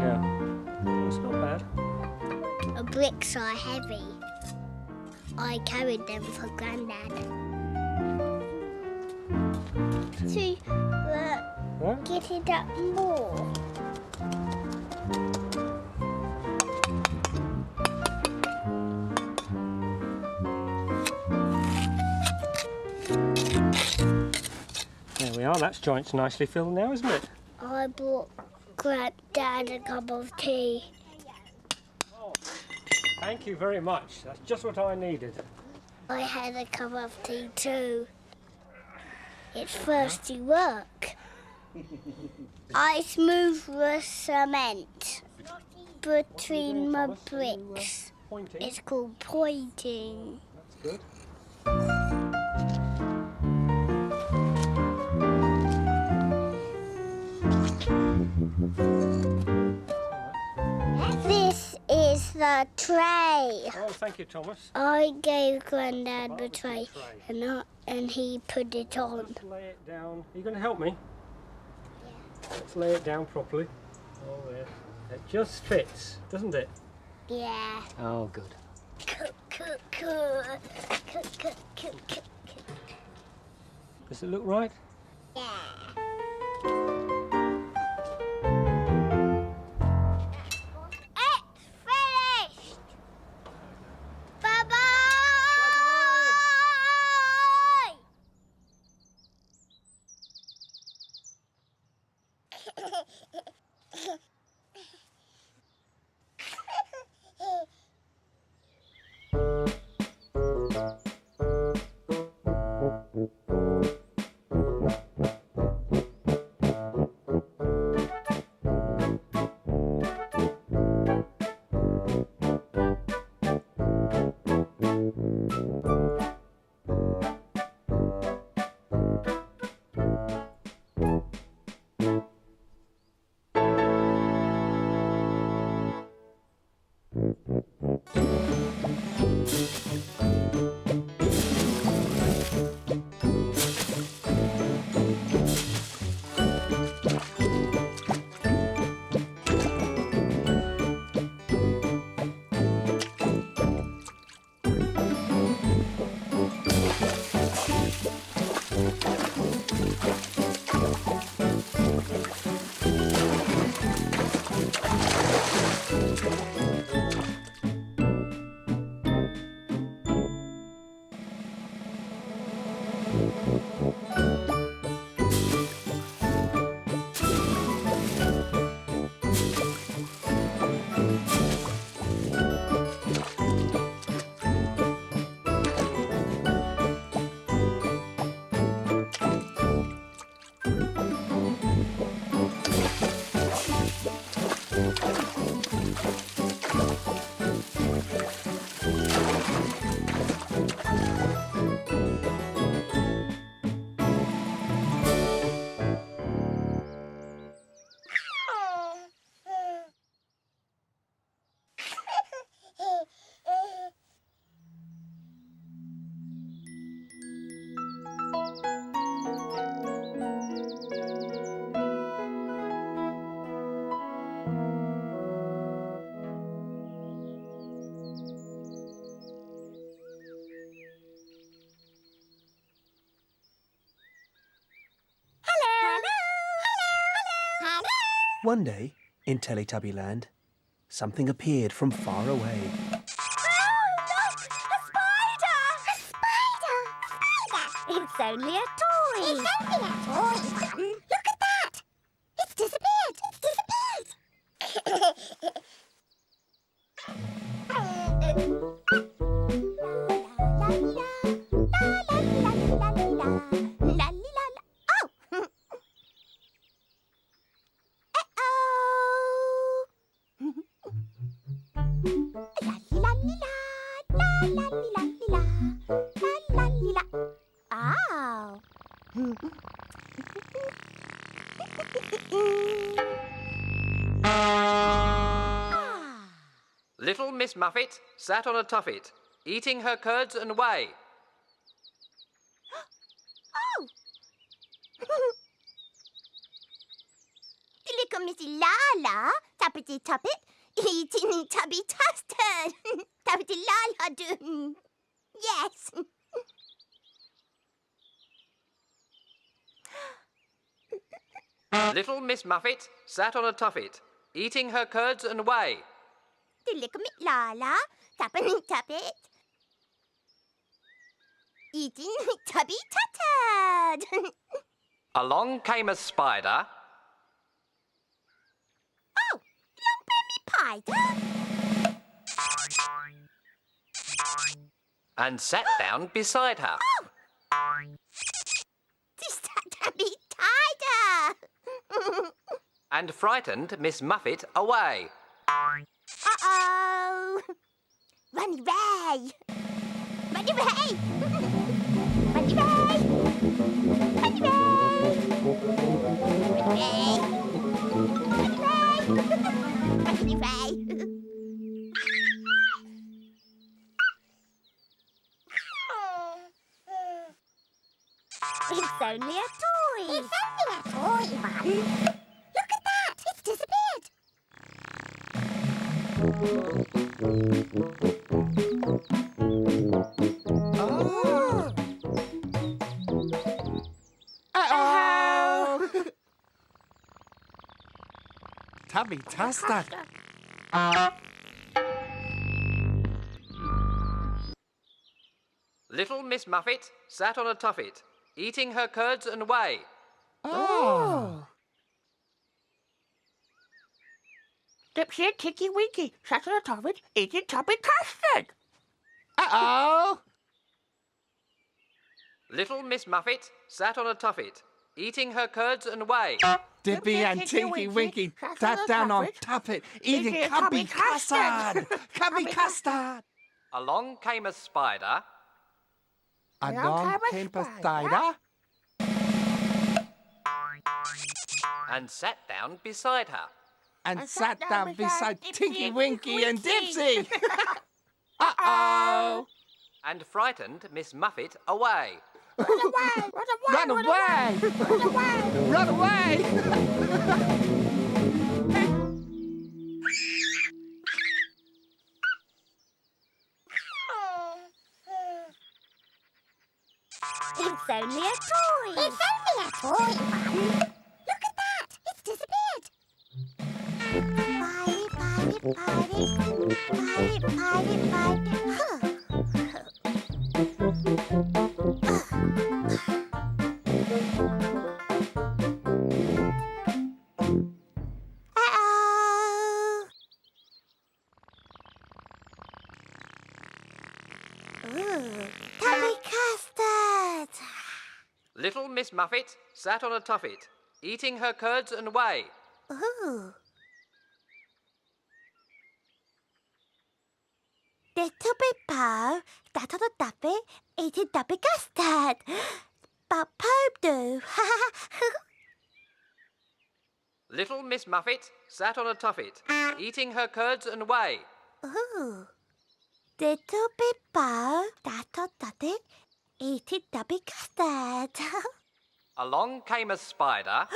Yeah. That's not bad. The bricks are heavy. I carried them for Grandad. To get it up more. There we are. That joint's nicely filled now, isn't it? I brought Granddad a cup of tea. Oh, thank you very much. That's just what I needed. I had a cup of tea too. It's thirsty work. I smoothed the cement between my bricks. It's called pointing. That's good. This is the tray. Oh, thank you, Thomas. I gave Grandad the tray and he put it on. Let's lay it down. Are you going to help me? Yeah. Let's lay it down properly. Oh, yeah. It just fits, doesn't it? Yeah. Oh, good. Does it look right? Yeah. One day, in Teletubby Land, something appeared from far away. It's only a toy. It's only a toy. Look at that. It's disappeared. Little Miss Muffet sat on a tuffet, eating her curds and whey. Little Missy Lala, t'as Tappity Tuppet, eating tubby custard. Tappity la do. Yes. Little Miss Muffet sat on a tuffet, eating her curds and whey. Tillickamit Lala, Tappity Tuppet, eating tubby tuttard. Along came a spider Oh, long Pemmy Pider. and sat down beside her. This tubby tider. And frightened Miss Muffet away. Uh-oh. Run away. Run away. Run away. Run away. Run away. It's only a toy. It's only a toy, Mum. Look at that. It's disappeared. Oh. Uh-oh. Tubby Tuster. Little Miss Muffet sat on a tuffet, eating her curds and whey. Oh. Dipsy and Tinky Winky sat on a tuffet eating tubby custard. Uh-oh. Little Miss Muffet sat on a tuffet, eating her curds and whey. Dippy and Tinky Winky sat down on tuffet eating cubby custard. Cubby custard. Along came a spider Along came a spider and sat down beside her. and sat down beside Tinky Winky and Dipsy. Uh-oh. And frightened Miss Muffet away. Run away! Run away! It's only a toy. It's only a toy, Mum. Look at that. It's disappeared. Pirate, Huh. Uh-oh. Ooh, tubby custard. Little Miss Muffet sat on a tuffet, eating her curds and whey. Ooh. Little Pippo sat on a tuffet eating tubby custard. But Pope do. Little Miss Muffet sat on a tuffet, eating her curds and whey. Ooh. Little Pippo sat on a tuffet eating tubby custard. Along came a spider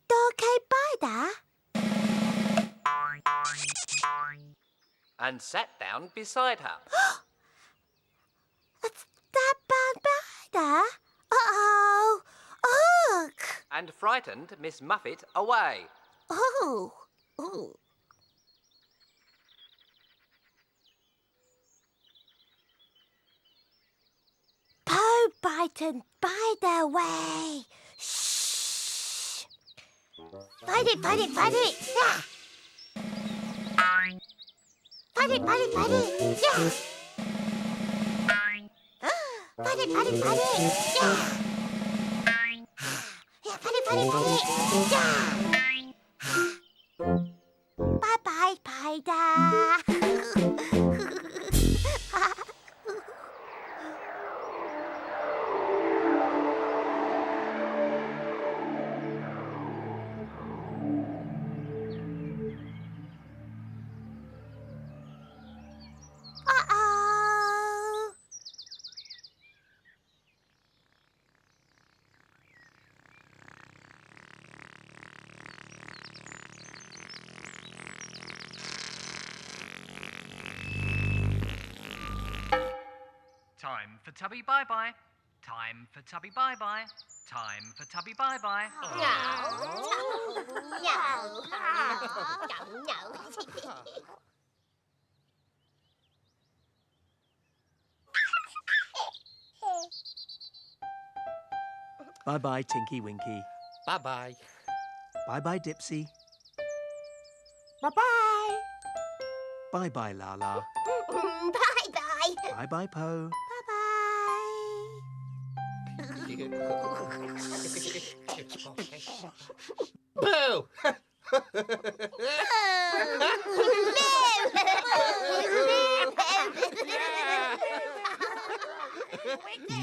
Dog Spider. and sat down beside her. That spider. Uh-oh. Ugh. And frightened Miss Muffet away. Oh. Ooh. Poe Bite spider way. Shh. Fight it. Yeah. Fight it. Yeah. Fight it. Yeah. Yeah, fight it. Yeah. Bye-bye, spider. Uh-oh. Time for Tubby bye-bye. Time for Tubby bye-bye. Time for Tubby bye-bye. Bye-bye, Tinky Winky. Bye-bye. Bye-bye, Dipsy. Bye-bye. Bye-bye, Lala. Bye-bye. Bye-bye, Po. Boo!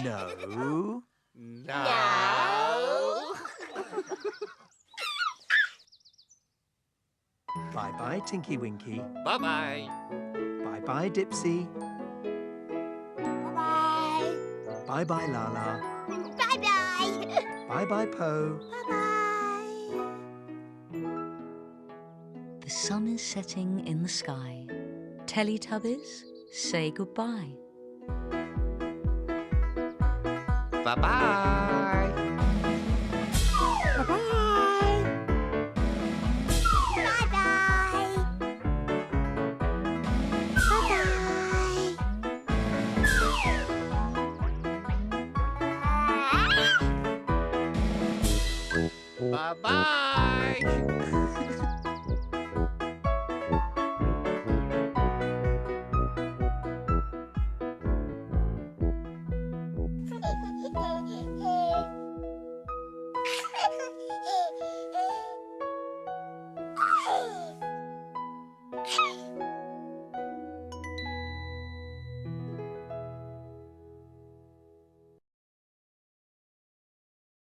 No. No. Bye-bye, Tinky Winky. Bye-bye. Bye-bye, Dipsy. Bye-bye. Bye-bye, Lala. Bye-bye. Bye-bye, Po. Bye-bye. The sun is setting in the sky. Teletubbies, say goodbye. Bye-bye. Bye-bye. Bye-bye.